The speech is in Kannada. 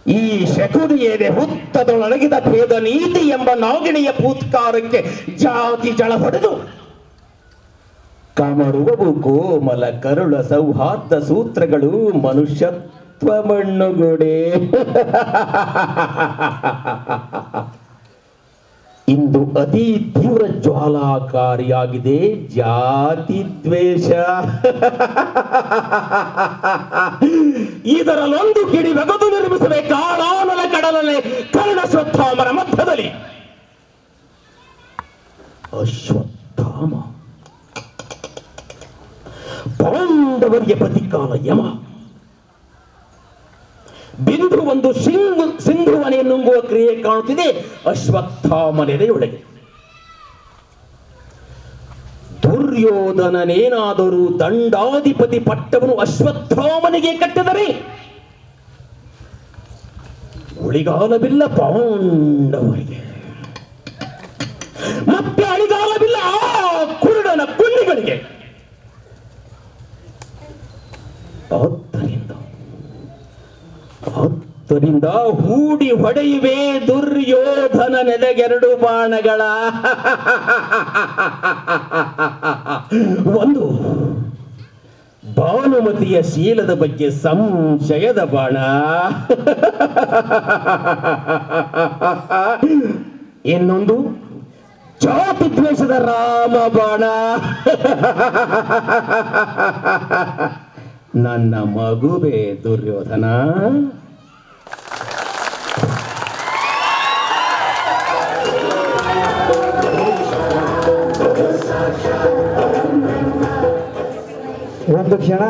ಈ ಶಕುನಿಯೇನೆ ಹುತ್ತದೊಳಗಿದ ಭೇದ ನೀತಿ ಎಂಬ ನಾಗಿಣಿಯ ಭೂತ್ಕಾರಕ್ಕೆ ಜಾತಿ ಜಳ ಹೊಡೆದು ಕಮರುವವು ಕೋಮಲ ಕರುಳ ಸೌಹಾರ್ದ ಸೂತ್ರಗಳು ಮನುಷ್ಯತ್ವ ಮಣ್ಣುಗುಡೆ. ಇಂದು ಅತಿ ತೀವ್ರ ಜ್ವಾಲಾಕಾರಿಯಾಗಿದೆ ಜಾತಿ ದ್ವೇಷ. ಇದರಲ್ಲೊಂದು ಕಿಡಿ ಬಗದು ನಿರ್ಮಿಸಬೇಕು ಕಾಳಾನಲ ಕಡಲಲ್ಲಿ ಕರ್ಣ ಶ್ವತ್ಥಾಮರ ಮಧ್ಯದಲ್ಲಿ. ಅಶ್ವತ್ಥಾಮ ಪಾಂಡವರಿಗೆ ಪ್ರತಿಕಾಲ ಯಮ. ಬಿಂದು ಒಂದು ಸಿಂಧುವನೆ ನುಂಗುವ ಕ್ರಿಯೆ ಕಾಣುತ್ತಿದೆ ಅಶ್ವತ್ಥಾಮನೆದೆಯೊಳಗೆ. ದುರ್ಯೋಧನನೇನಾದರೂ ದಂಡಾಧಿಪತಿ ಪಟ್ಟವನ್ನು ಅಶ್ವತ್ಥಾಮನಿಗೆ ಕಟ್ಟಿದರೆ ಉಳಿಗಾಲವಿಲ್ಲ ಪಾಂಡವರಿಗೆ, ಮತ್ತೆ ಅಳಿಗಾಲವಿಲ್ಲ ಆ ಕುರುಡನ ಕುಂಡಿಗಳಿಗೆ. ಆದ್ದರಿಂದ ಹೂಡಿ ಹೊಡೆಯುವೆ ದುರ್ಯೋಧನ ನೆಲೆಗೆರಡು ಬಾಣಗಳ. ಒಂದು ಭಾನುಮತಿಯ ಶೀಲದ ಬಗ್ಗೆ ಸಂಶಯದ ಬಾಣ, ಇನ್ನೊಂದು ಜಾತಿ ದ್ವೇಷದ ರಾಮ ಬಾಣ. ನನ್ನ ಮಗುವೇ ದುರ್ಯೋಧನ, ಒಂದು ಕ್ಷಣ